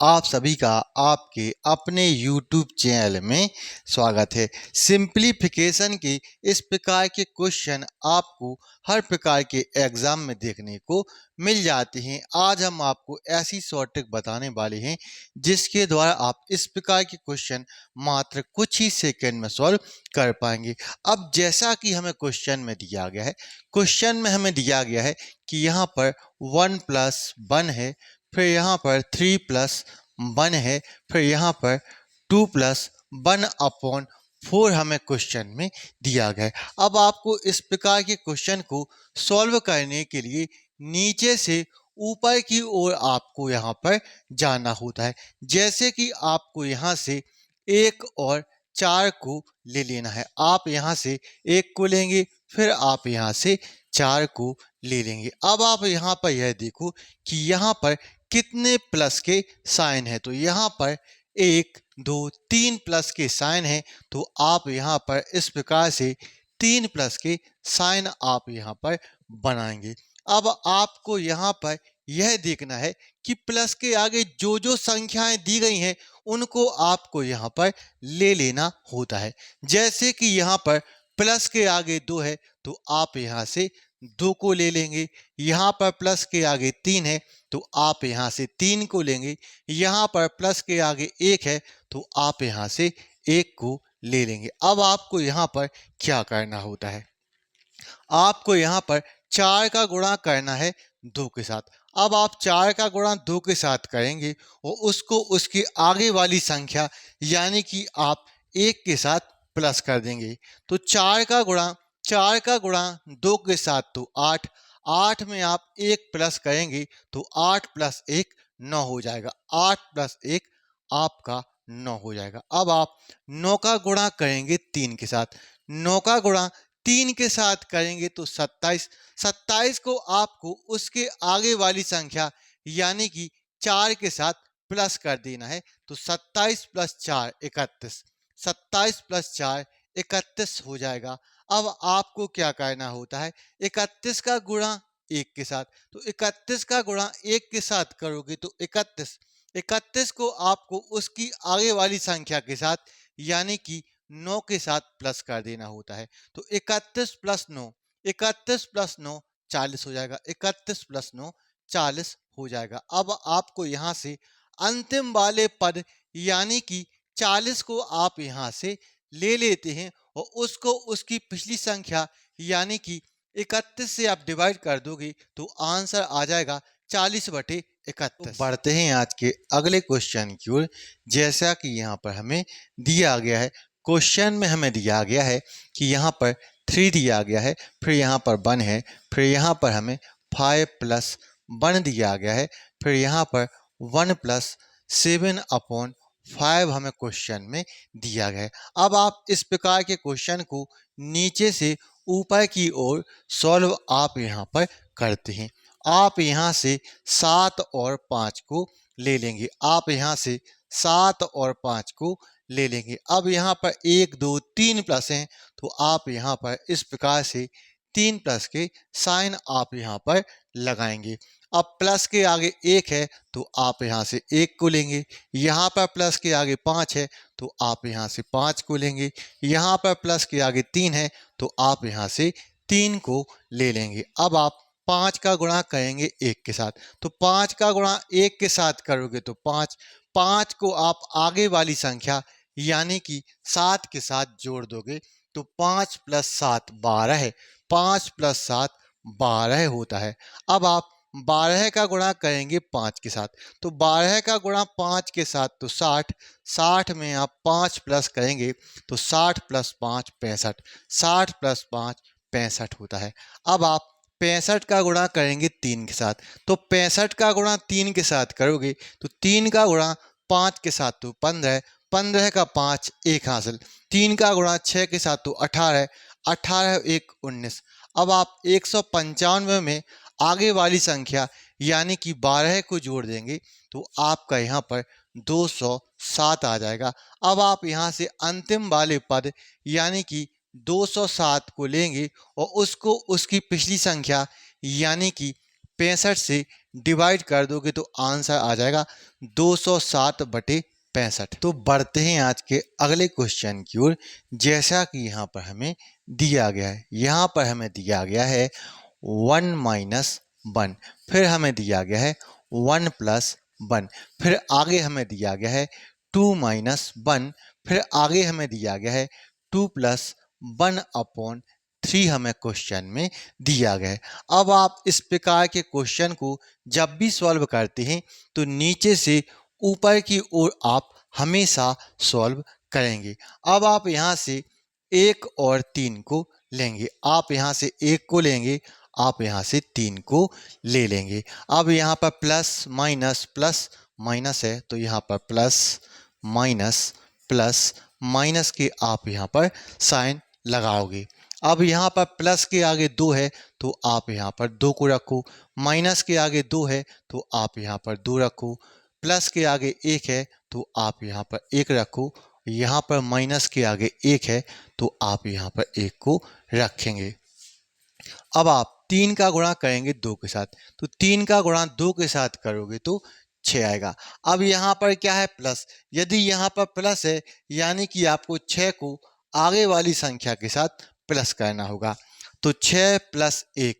आप सभी का आपके अपने YouTube चैनल में स्वागत है। सिंप्लीफिकेशन के इस प्रकार के क्वेश्चन आपको हर प्रकार के एग्जाम में देखने को मिल जाते हैं। आज हम आपको ऐसी शॉर्ट ट्रिक बताने वाले हैं जिसके द्वारा आप इस प्रकार के क्वेश्चन मात्र कुछ ही सेकंड में सॉल्व कर पाएंगे। अब जैसा कि हमें क्वेश्चन में दिया गया है, क्वेश्चन में हमें दिया गया है कि यहाँ पर 1 + 1 है, फिर यहाँ पर 3 + 1 है, फिर यहाँ पर 2 + 1/4 हमें क्वेश्चन में दिया गया है। अब आपको इस प्रकार के क्वेश्चन को सॉल्व करने के लिए नीचे से ऊपर की ओर आपको यहाँ पर जाना होता है। जैसे कि आपको यहाँ से 1 और 4 को ले लेना है। आप यहाँ से 1 को लेंगे, फिर आप यहाँ से 4 को ले लेंगे। अब आप यहाँ पर यह देखो कि यहाँ पर कितने प्लस के साइन है। तो यहाँ पर 1 2 3 प्लस के साइन है। तो आप यहाँ पर इस प्रकार से 3 प्लस के साइन आप यहाँ पर बनाएंगे। अब आपको यहाँ पर यह देखना है कि प्लस के आगे जो जो संख्याएं दी गई हैं उनको आपको यहाँ पर ले लेना होता है। जैसे कि यहाँ पर प्लस के आगे 2 है तो आप यहाँ से 2 को ले लेंगे। यहाँ पर प्लस के आगे 3 है तो आप यहाँ से 3 को लेंगे। यहाँ पर प्लस के आगे 1 है तो आप यहाँ से 1 को ले लेंगे। अब आपको यहाँ पर क्या करना होता है, आपको यहाँ पर 4 का गुणा करना है 2 के साथ। अब आप 4 का गुणा 2 के साथ करेंगे और उसको उसकी आगे वाली संख्या यानी कि आप 1 के साथ प्लस कर देंगे। तो 4 का गुणा 2 के साथ तो 8, 8 में आप 1 प्लस करेंगे तो 8 + 1 9 हो जाएगा। 8 + 1 आपका 9 हो जाएगा। अब आप 9 का गुणा करेंगे 3 के साथ। 9 का गुणा 3 के साथ करेंगे तो 27, 27 को आपको उसके आगे वाली संख्या यानी कि 4 के साथ प्लस कर देना है। तो 27 + 4 31, 27 + 4 31 हो जाएगा। अब आपको क्या करना होता है, 31 का गुणा 1 के साथ। तो 31 का गुणा 1 के साथ करोगे तो 31, 31 को आपको उसकी आगे वाली संख्या के साथ यानी कि 9 के साथ प्लस कर देना होता है। तो 31 + 9, 31 + 9 40 हो जाएगा। 31 + 9 40 हो जाएगा। अब आपको यहाँ से अंतिम वाले पद यानी कि 40 को आप यहाँ से ले लेते हैं और उसको उसकी पिछली संख्या यानी कि 31 से आप डिवाइड कर दोगे तो आंसर आ जाएगा 40/31। बढ़ते हैं आज के अगले क्वेश्चन की ओर। जैसा कि यहाँ पर हमें दिया गया है, क्वेश्चन में हमें दिया गया है कि यहाँ पर 3 दिया गया है, फिर यहाँ पर 1 है, फिर यहाँ पर हमें 5 + 1 दिया गया है, फिर यहाँ पर 1 + 7/5 हमें क्वेश्चन में दिया गया है। अब आप इस प्रकार के क्वेश्चन को नीचे से ऊपर की ओर सॉल्व आप यहाँ पर करते हैं। आप यहाँ से 7 और 5 को ले लेंगे। आप यहाँ से 7 और 5 को ले लेंगे। अब यहाँ पर 1 2 3 प्लस हैं तो आप यहाँ पर इस प्रकार से 3 प्लस के साइन आप यहाँ पर लगाएंगे। अब प्लस के आगे 1 है तो आप यहाँ से 1 को लेंगे। यहाँ पर प्लस के आगे 5 है तो आप यहाँ से 5 को लेंगे। यहाँ पर प्लस के आगे 3 है तो आप यहाँ से 3 को ले लेंगे। अब आप 5 का गुणा करेंगे 1 के साथ। तो 5 का गुणा 1 के साथ करोगे तो 5, 5 को आप आगे वाली संख्या यानी कि 7 के साथ जोड़ दोगे तो 5 + 7 12 है। 5 + 7 12 होता है। अब आप 12 का गुणा करेंगे 5 के साथ। तो 12 का गुणा 5 के साथ तो 60, 60 में आप 5 प्लस करेंगे तो 60 + 5 65, 60 + 5 65 होता है। अब आप 65 का गुणा करेंगे 3 के साथ। तो 65 का गुणा 3 के साथ करोगे तो 3 का गुणा 5 के साथ तो 15, 15 का 5 1 हासिल। 3 का गुणा 6 के साथ तो 18, 18 1 19। अब आप 195 में आगे वाली संख्या यानी कि 12 को जोड़ देंगे तो आपका यहाँ पर 207 आ जाएगा। अब आप यहाँ से अंतिम वाले पद यानी कि 207 को लेंगे और उसको उसकी पिछली संख्या यानी कि 65 से डिवाइड कर दोगे तो आंसर आ जाएगा 207/65। तो बढ़ते हैं आज के अगले क्वेश्चन की ओर। जैसा कि यहाँ पर हमें दिया गया है, यहाँ पर हमें दिया गया है 1 - 1, फिर हमें दिया गया है 1 + 1, फिर आगे हमें दिया गया है 2 - 1, फिर आगे हमें दिया गया है 2 + 1/3 हमें क्वेश्चन में दिया गया है। अब आप इस प्रकार के क्वेश्चन को जब भी सॉल्व करते हैं तो नीचे से ऊपर की ओर आप हमेशा सॉल्व करेंगे। अब आप यहाँ से 1 और 3 को लेंगे, आप यहाँ से 1 को लेंगे, आप यहाँ से 3 को ले लेंगे। अब यहाँ पर प्लस माइनस है तो यहाँ पर प्लस माइनस के आप यहाँ पर साइन लगाओगे। अब यहाँ पर प्लस के आगे 2 है तो आप यहाँ पर 2 को रखो, माइनस के आगे 2 है तो आप यहाँ पर 2 रखो, प्लस के आगे 1 है तो आप यहाँ पर 1 रखो, यहाँ पर माइनस के आगे 1 है तो आप यहाँ पर 1 को रखेंगे। अब आप 3 का गुणा करेंगे 2 के साथ, तो 3 का गुणा 2 के साथ करोगे तो 6 आएगा। अब यहाँ पर क्या है प्लस, यदि यहाँ पर प्लस है यानी कि आपको 6 को आगे वाली संख्या के साथ प्लस करना होगा। तो 6 + 1,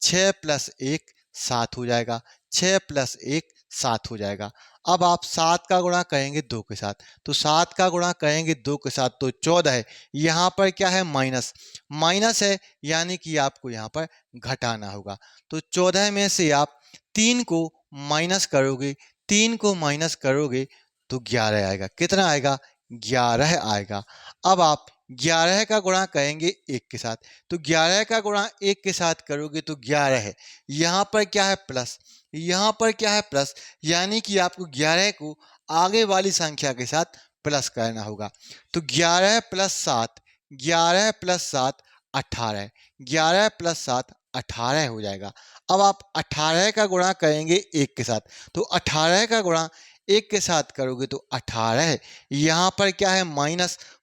6 + 1 7 हो जाएगा, 6 + 1 7 हो जाएगा। अब आप 7 का गुणा करेंगे 2 के साथ, तो 7 का गुणा करेंगे 2 के साथ तो 14 है। यहाँ पर क्या है माइनस है यानी कि आपको यहाँ पर घटाना होगा। तो 14 में से आप 3 को माइनस करोगे, 3 को माइनस करोगे तो 11 आएगा। कितना आएगा? 11 आएगा। अब आप 11 का गुणा करेंगे 1 के साथ, तो 11 का गुणा 1 के साथ करोगे तो 11 है। यहाँ पर क्या है प्लस, यहाँ पर क्या है प्लस यानी कि आपको 11 को आगे वाली संख्या के साथ प्लस करना होगा। तो 11 + 7, 11 + 7 18, 11 + 7 18 हो जाएगा। अब आप 18 का गुणा करेंगे 1 के साथ, तो 18 का गुणा 1 के साथ करोगे तो 18 है। यहाँ पर क्या है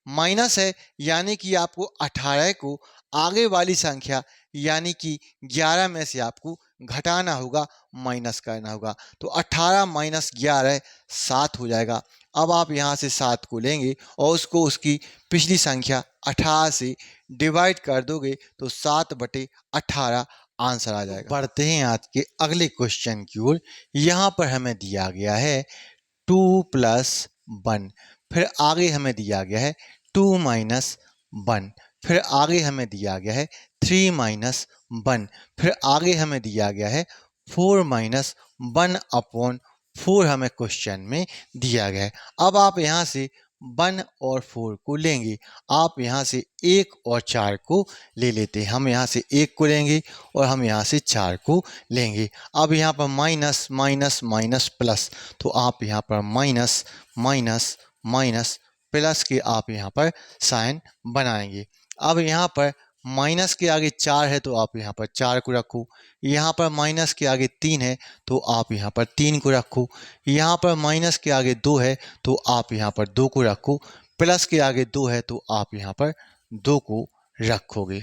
माइनस है यानी कि आपको 18 को आगे वाली संख्या यानी कि 11 में से आपको घटाना होगा, माइनस करना होगा। तो 18 - 11 7 हो जाएगा। अब आप यहाँ से 7 को लेंगे और उसको उसकी पिछली संख्या 18 से डिवाइड कर दोगे तो 7/18 आंसर आ जाएगा। बढ़ते हैं आज के अगले क्वेश्चन की ओर। यहाँ पर हमें दिया गया है 2 + 1, फिर आगे हमें दिया गया है 2 - 1, फिर आगे हमें दिया गया है 3 - 1, फिर आगे हमें दिया गया है 4 - 1/4 हमें क्वेश्चन में दिया गया है। अब आप यहाँ से 1 और 4 को लेंगे, आप यहाँ से 1 और 4 को ले लेते हैं। हम यहाँ से 1 को लेंगे और हम यहाँ से 4 को लेंगे। अब यहाँ पर माइनस प्लस, तो आप यहाँ पर माइनस प्लस के आप यहाँ पर साइन बनाएंगे। अब यहाँ पर माइनस के आगे 4 है तो आप यहाँ पर 4 को रखो, यहाँ पर माइनस के आगे 3 है तो आप यहाँ पर 3 को रखो, यहाँ पर माइनस के आगे 2 है तो आप यहाँ पर 2 को रखो, प्लस के आगे 2 है तो आप यहाँ पर 2 को रखोगे।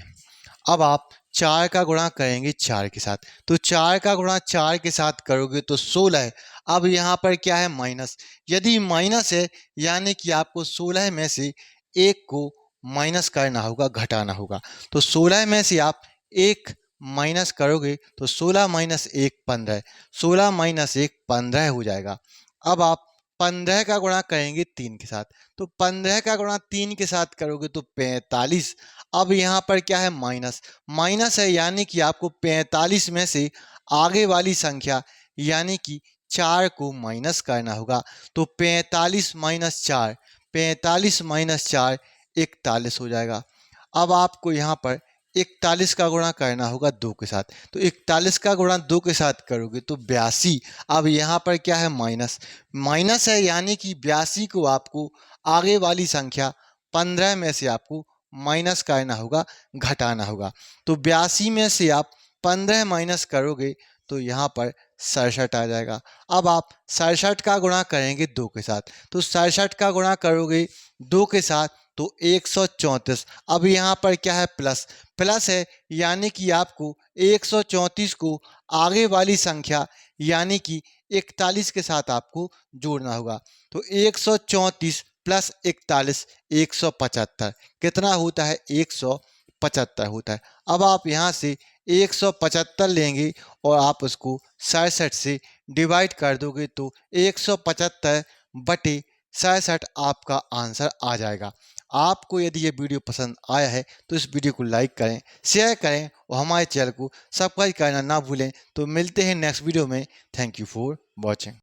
अब आप 4 का गुणा करेंगे 4 के साथ, तो 4 का गुणा 4 के साथ करोगे तो 16 है। अब यहाँ पर क्या है माइनस, यदि माइनस है यानी कि आपको 16 में से 1 को माइनस करना होगा, घटाना होगा। तो 16 में से आप 1 माइनस करोगे तो 16 - 1 15, 16 - 1 15 हो जाएगा। अब आप 15 का गुणा करेंगे 3 के साथ, तो 15 का गुणा 3 के साथ करोगे तो 45। अब यहाँ पर क्या है माइनस है यानी कि आपको 45 में से आगे वाली संख्या यानी कि 4 को माइनस करना होगा। तो 45 - 4, 45 - 4 41 हो जाएगा। अब आपको यहाँ पर 41 का गुणा करना होगा 2 के साथ, तो 41 का गुणा 2 के साथ करोगे तो 82। अब यहाँ पर क्या है माइनस है यानी कि 82 को आपको आगे वाली संख्या 15 में से आपको माइनस करना होगा, घटाना होगा। तो 82 में से आप 15 माइनस करोगे तो यहाँ पर 67 आ जाएगा। अब आप 67 का गुणा करेंगे 2 के साथ, तो 67 का गुणा करोगे 2 के साथ तो 134। अब यहाँ पर क्या है प्लस है यानी कि आपको 134 को आगे वाली संख्या यानी कि 41 के साथ आपको जोड़ना होगा। तो 134 प्लस 41 175 कितना होता है? 175 होता है। अब आप यहाँ से 175 लेंगे और आप उसको 67 से डिवाइड कर दोगे तो 175 बटे 67 आपका आंसर आ जाएगा। आपको यदि ये वीडियो पसंद आया है तो इस वीडियो को लाइक करें, शेयर करें और हमारे चैनल को सब्सक्राइब करना ना भूलें। तो मिलते हैं नेक्स्ट वीडियो में। Thank you for watching.